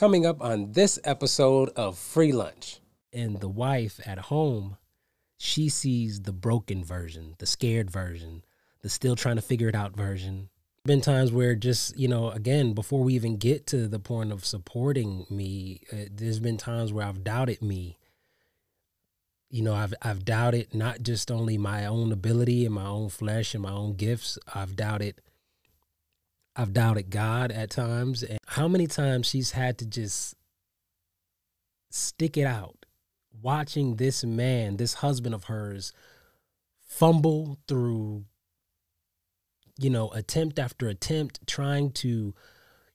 Coming up on this episode of Free Lunch. And the wife at home, she sees the broken version, the scared version, the still trying to figure it out version. Been times where just, again, before we even get to the point of supporting me, there's been times where I've doubted me. I've doubted not just only my own ability and my own flesh and my own gifts. I've doubted God at times. And how many times she's had to just stick it out, watching this man, this husband of hers, fumble through, attempt after attempt, trying to,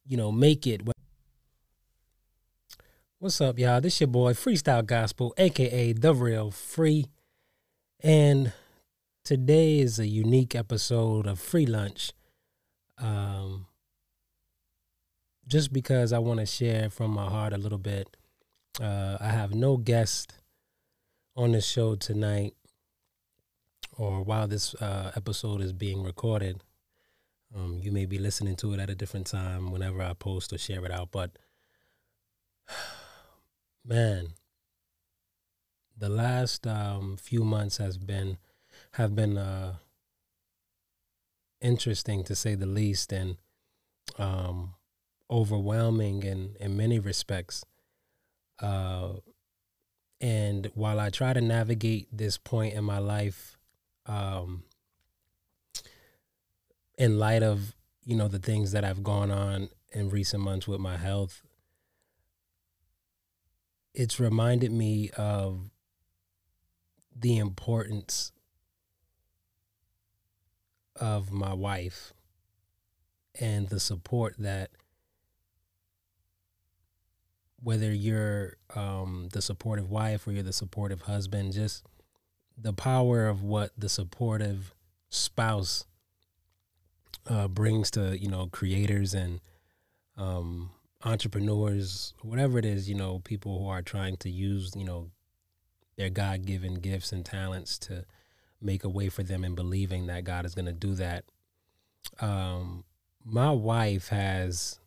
make it. What's up, y'all? This your boy, Freestyle Gospel, a.k.a. The Real Free. And today is a unique episode of Free Lunch. Just because I want to share from my heart a little bit. I have no guest on the show tonight, or while this episode is being recorded. You may be listening to it at a different time whenever I post or share it out, but man, the last few months have been interesting, to say the least, and overwhelming in many respects. And while I try to navigate this point in my life, in light of, the things that have gone on in recent months with my health, it's reminded me of the importance of my wife and the support that, whether you're the supportive wife or you're the supportive husband, just the power of what the supportive spouse brings to, creators and entrepreneurs, whatever it is, people who are trying to use, their God-given gifts and talents to make a way for them, and believing that God is going to do that. My wife has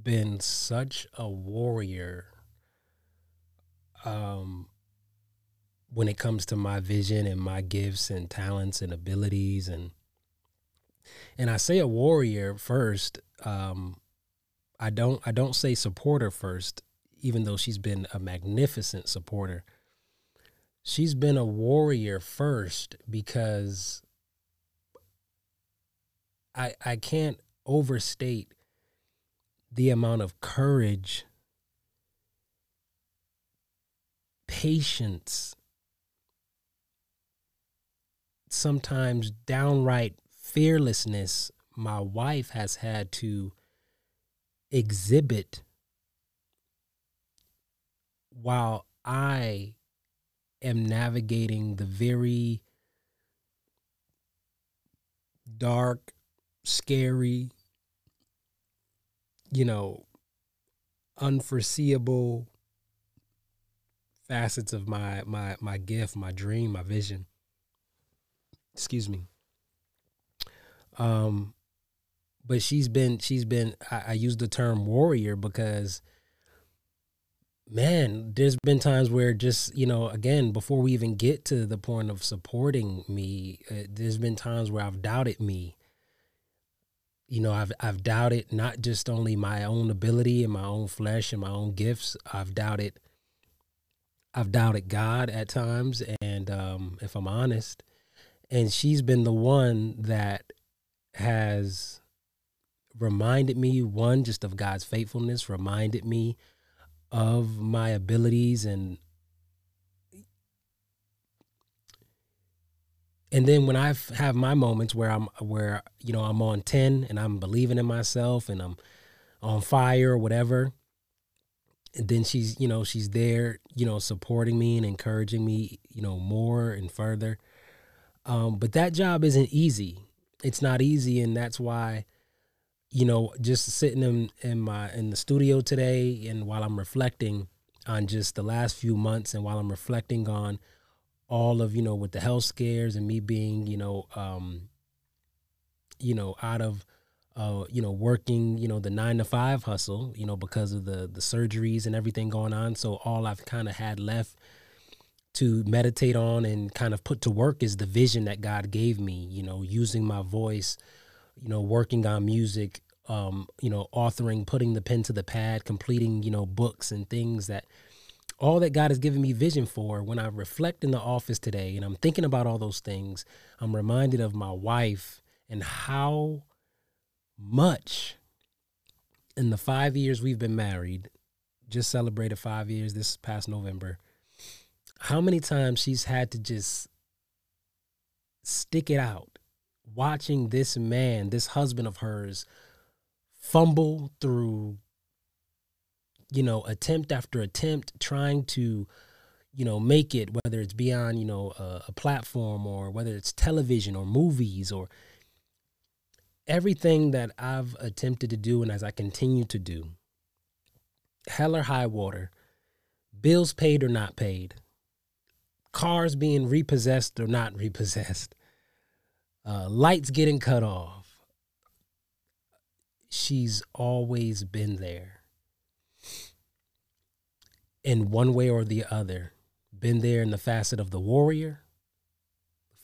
been such a warrior when it comes to my vision and my gifts and talents and abilities, and I say a warrior first. I don't say supporter first, even though she's been a magnificent supporter. She's been a warrior first because I can't overstate the amount of courage, patience, sometimes downright fearlessness my wife has had to exhibit while I am navigating the very dark, scary, unforeseeable facets of my gift, my dream, my vision. Excuse me. But she's been, I use the term warrior because, man, there's been times where just, again, before we even get to the point of supporting me, there's been times where I've doubted me. I've doubted not just only my own ability and my own flesh and my own gifts. I've doubted God at times, and if I'm honest, and she's been the one that has reminded me, one, just of God's faithfulness, reminded me of my abilities, and then when I have my moments where I'm on 10 and I'm believing in myself and I'm on fire or whatever, and then she's there, supporting me and encouraging me, more and further. But that job isn't easy. It's not easy, and that's why, just sitting in the studio today, and while I'm reflecting on just the last few months, and while I'm reflecting on all of, with the health scares and me being, out of working, the 9 to 5 hustle, because of the surgeries and everything going on. So all I've kind of had left to meditate on and kind of put to work is the vision that God gave me, using my voice, working on music, authoring, putting the pen to the pad, completing, books and things that all that God has given me vision for. When I reflect in the office today and I'm thinking about all those things, I'm reminded of my wife and how much in the 5 years we've been married, just celebrated 5 years this past November, how many times she's had to just stick it out, watching this man, this husband of hers, fumble through, attempt after attempt, trying to, make it, whether it's beyond, a platform, or whether it's television or movies or everything that I've attempted to do. And as I continue to do, hell or high water, bills paid or not paid, cars being repossessed or not repossessed, lights getting cut off, she's always been there in one way or the other. Been there in the facet of the warrior,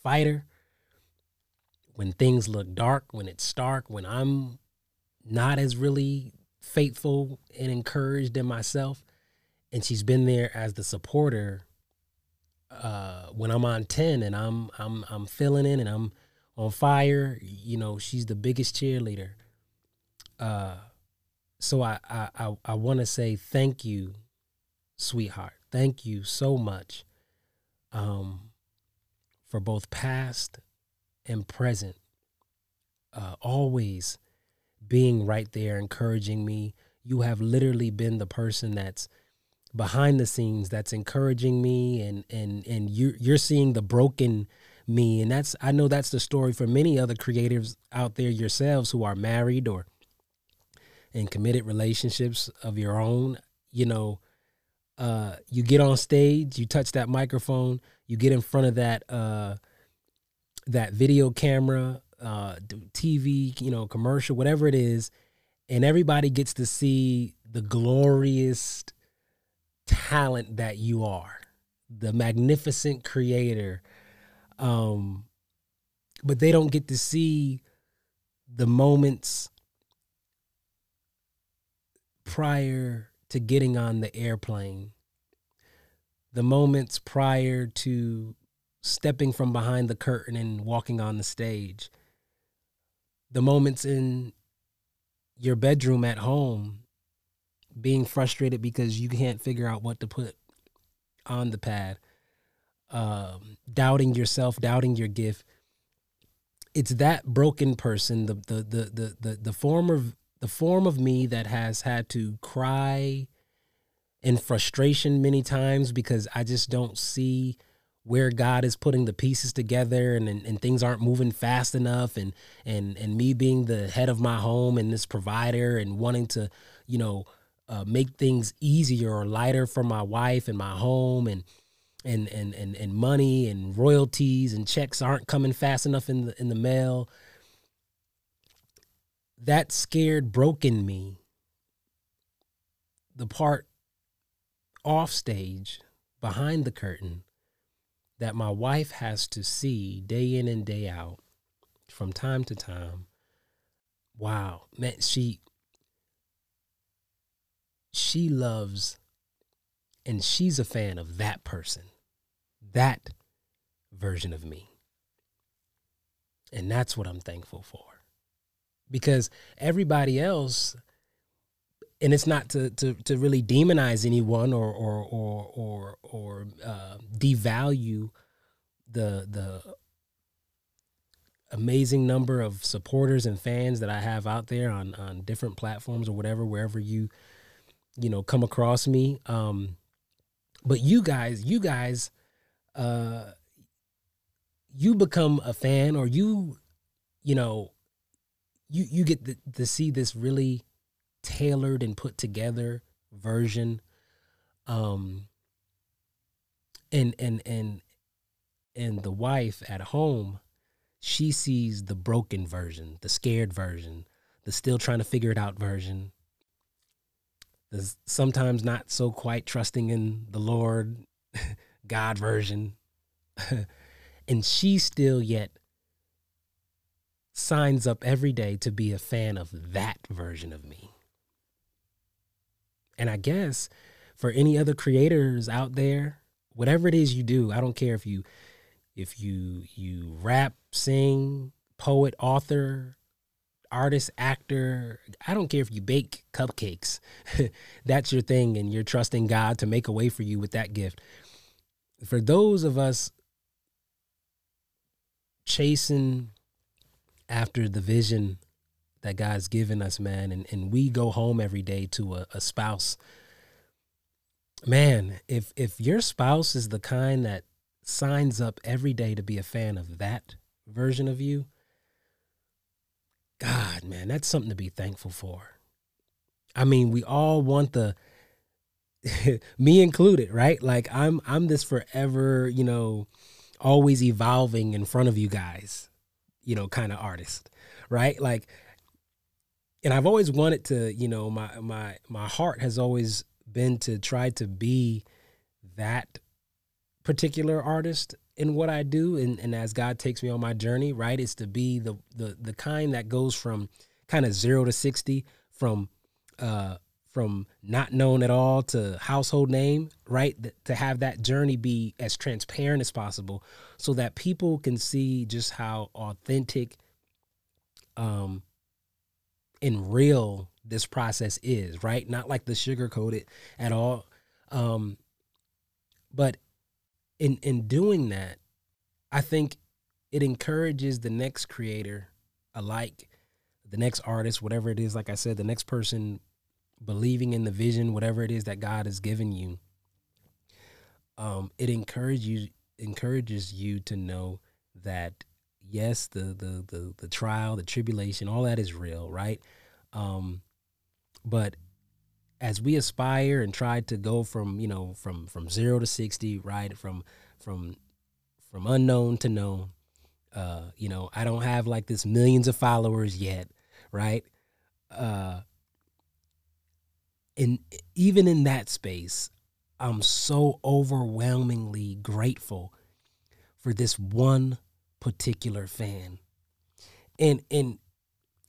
fighter, when things look dark, when it's stark, when I'm not as really faithful and encouraged in myself. And she's been there as the supporter when I'm on 10 and I'm feeling it and I'm on fire. She's the biggest cheerleader. So I want to say thank you, sweetheart. Thank you so much for both past and present, always being right there, encouraging me. You have literally been the person that's behind the scenes, that's encouraging me, and you're seeing the broken me. And I know that's the story for many other creatives out there yourselves who are married or in committed relationships of your own. You get on stage, you touch that microphone, you get in front of that video camera, TV, commercial, whatever it is, and everybody gets to see the glorious talent that you are, the magnificent creator. But they don't get to see the moments prior to getting on the airplane, the moments prior to stepping from behind the curtain and walking on the stage, the moments in your bedroom at home, being frustrated because you can't figure out what to put on the pad, doubting yourself, doubting your gift. It's that broken person, the form of me that has had to cry in frustration many times because I just don't see where God is putting the pieces together, and things aren't moving fast enough, and me being the head of my home and this provider and wanting to, make things easier or lighter for my wife and my home, and money and royalties and checks aren't coming fast enough in the mail. That scared, broken me. The part off stage, behind the curtain, that my wife has to see day in and day out from time to time. Wow, man, she loves, and she's a fan of that person, that version of me. And that's what I'm thankful for. Because everybody else, and it's not to really demonize anyone or devalue the amazing number of supporters and fans that I have out there on different platforms or whatever, wherever you come across me. But you guys, you become a fan, or you get to see this really tailored and put together version. And the wife at home, she sees the broken version, the scared version, the still trying to figure it out version, the sometimes not so quite trusting in the Lord, God version. And she still yet signs up every day to be a fan of that version of me. And I guess for any other creators out there, whatever it is you do, I don't care if you rap, sing, poet, author, artist, actor, I don't care if you bake cupcakes. That's your thing, and you're trusting God to make a way for you with that gift. For those of us chasing after the vision that God's given us, man, and we go home every day to a spouse, man, if your spouse is the kind that signs up every day to be a fan of that version of you, God, man, that's something to be thankful for. I mean, we all want the me included, right? Like I'm this forever, always evolving in front of you guys, kind of artist, right? Like, and I've always wanted to, my heart has always been to try to be that particular artist in what I do. And as God takes me on my journey, right, is to be the kind that goes from kind of 0 to 60, from not known at all to household name, right? To have that journey be as transparent as possible so that people can see just how authentic and real this process is, right? Not like the sugarcoated at all. But in doing that, I think it encourages the next creator alike, the next artist, whatever it is, like I said, the next person believing in the vision, whatever it is that God has given you. It encourages you to know that, yes, the trial, the tribulation, all that is real, right? But as we aspire and try to go from 0 to 60, right? From unknown to known, I don't have like this millions of followers yet, right? And even in that space, I'm so overwhelmingly grateful for this one particular fan. And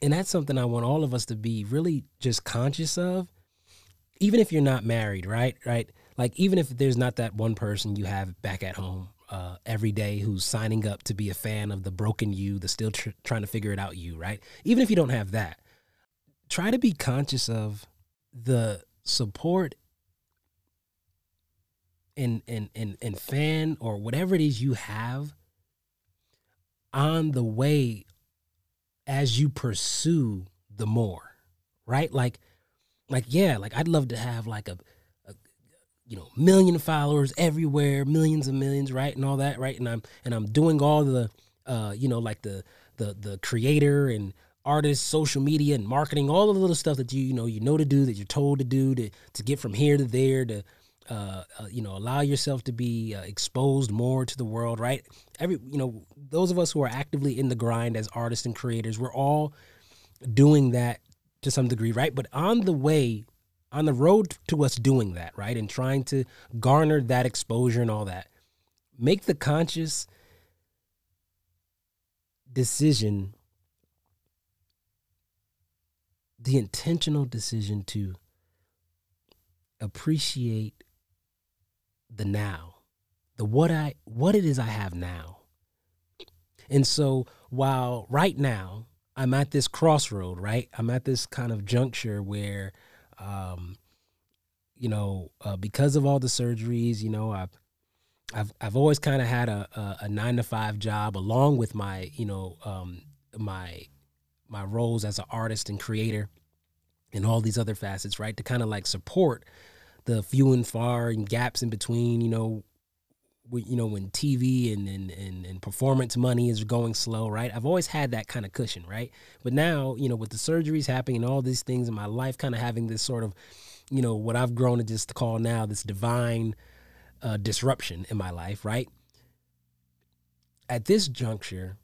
that's something I want all of us to be really just conscious of, even if you're not married, right? Like, even if there's not that one person you have back at home every day who's signing up to be a fan of the broken you, the still trying to figure it out you, right? Even if you don't have that, try to be conscious of the support and fan or whatever it is you have on the way as you pursue the more, right? Like I'd love to have like a million followers everywhere, millions and millions, right? And all that, right? And I'm doing all the like the creator and artist, social media and marketing, all the little stuff that you know to do, that you're told to do to get from here to there, to allow yourself to be exposed more to the world, right? Those of us who are actively in the grind as artists and creators, we're all doing that to some degree, right? But on the road to us doing that, right, and trying to garner that exposure and all that, make the conscious decision, the intentional decision to appreciate the now, what it is I have now. And so while right now I'm at this crossroad, right? I'm at this kind of juncture where, because of all the surgeries, I've always kind of had a 9-to-5 job along with my, my roles as an artist and creator and all these other facets, right? To kind of like support the few and far and gaps in between, when TV and performance money is going slow, right? I've always had that kind of cushion, right? But now, with the surgeries happening and all these things in my life, kind of having this sort of, what I've grown to just call now this divine disruption in my life, right? At this juncture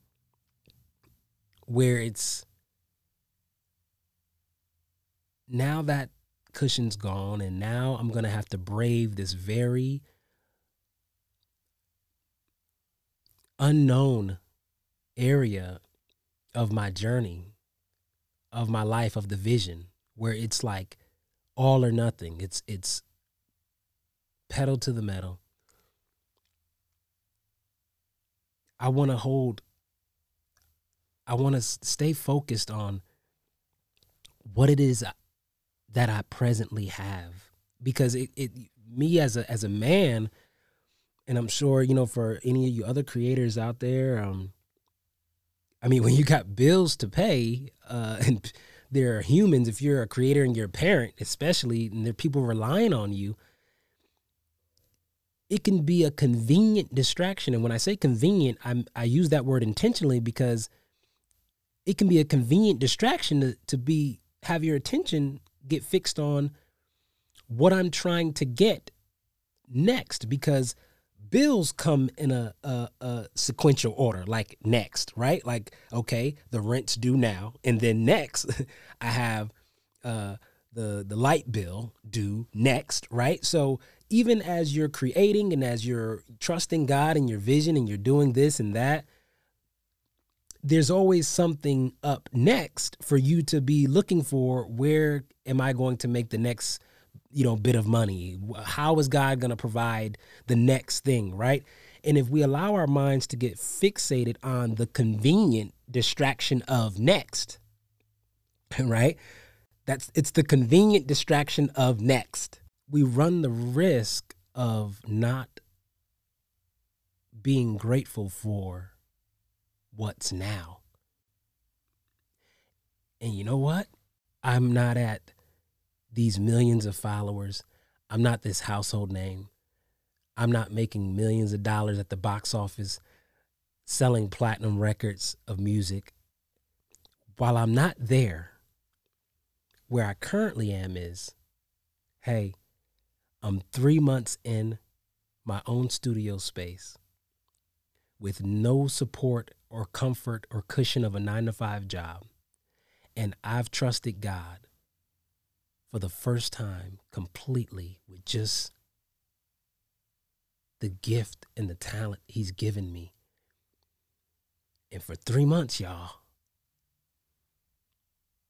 where it's now that cushion's gone, and now I'm going to have to brave this very unknown area of my journey, of my life, of the vision, where it's like all or nothing. It's pedal to the metal. I want to stay focused on what it is that I presently have, because me as a man, and I'm sure, for any of you other creators out there, I mean, when you got bills to pay, and there are humans, if you're a creator and you're a parent, especially, and there are people relying on you, it can be a convenient distraction. And when I say convenient, I use that word intentionally, because it can be a convenient distraction to have your attention get fixed on what I'm trying to get next, because bills come in a sequential order, like next, right? Like, okay, the rent's due now, and then next I have the light bill due next, right? So even as you're creating and as you're trusting God and your vision and you're doing this and that, there's always something up next for you to be looking for. Where am I going to make the next, bit of money? How is God going to provide the next thing, right? And if we allow our minds to get fixated on the convenient distraction of next, right? It's the convenient distraction of next. We run the risk of not being grateful for what's now. And you know what? I'm not at these millions of followers. I'm not this household name. I'm not making millions of dollars at the box office, selling platinum records of music. While I'm not there, where I currently am is, hey, I'm 3 months in my own studio space with no support or comfort or cushion of a 9-to-5 job. And I've trusted God for the first time completely with just the gift and the talent he's given me. And for 3 months, y'all,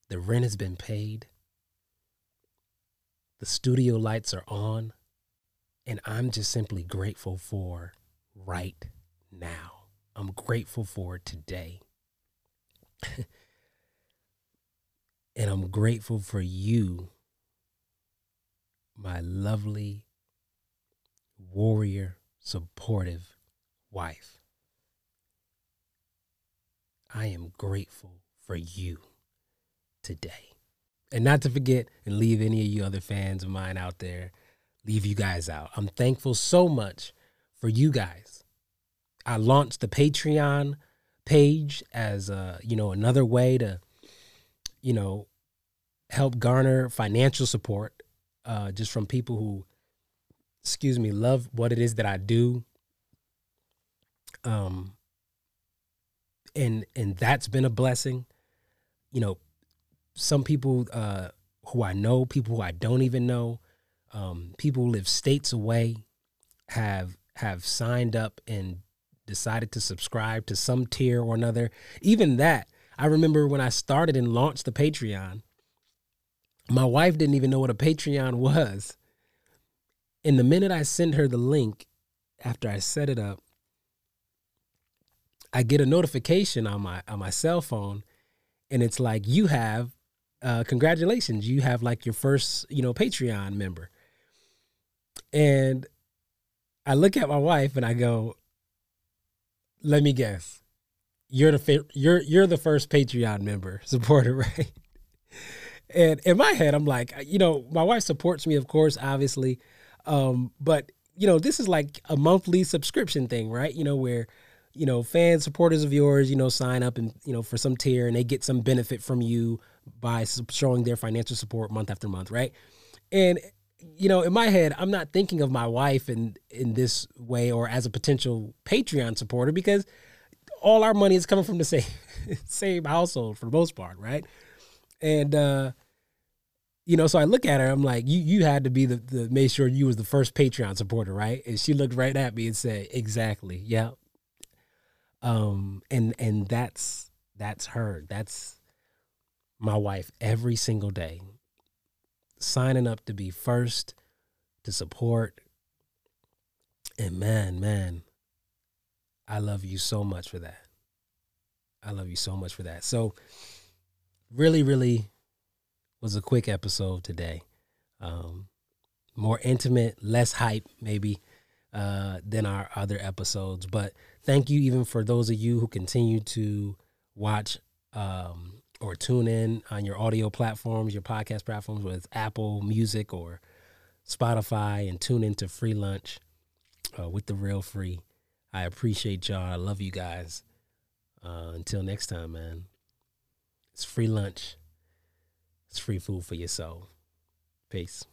the rent has been paid. The studio lights are on. And I'm just simply grateful for right now. I'm grateful for today. And I'm grateful for you, my lovely, warrior, supportive wife. I am grateful for you today. And not to forget and leave any of you other fans of mine out there, leave you guys out. I'm thankful so much for you guys. I launched the Patreon page as another way to, help garner financial support, just from people who, love what it is that I do. And that's been a blessing. Some people who I know, people who I don't even know, people who live states away have signed up and decided to subscribe to some tier or another. Even that, I remember when I started and launched the Patreon, my wife didn't even know what a Patreon was. And the minute I send her the link, after I set it up, I get a notification on my cell phone, and it's like, you have, congratulations, you have like your first, Patreon member. And I look at my wife and I go, let me guess, you're the first Patreon member supporter, right? And in my head, I'm like, my wife supports me, of course, obviously. But, this is like a monthly subscription thing, right? Where, fans, supporters of yours, sign up and, for some tier, and they get some benefit from you by showing their financial support month after month, right? And, in my head, I'm not thinking of my wife in this way or as a potential Patreon supporter, because all our money is coming from the same household for the most part, right? And you know, so I look at her, I'm like, you had to be the made sure you was the first Patreon supporter, right? And she looked right at me and said, exactly. Yeah. And that's her. That's my wife every single day. Signing up to be first, to support. And man, I love you so much for that. I love you so much for that. So really was a quick episode today. More intimate, less hype maybe than our other episodes. But thank you even for those of you who continue to watch or tune in on your audio platforms, your podcast platforms, whether it's Apple Music or Spotify, and tune into Free Lunch with the Real Free. I appreciate y'all. I love you guys. Until next time, man. It's free lunch. It's free food for your soul. Peace.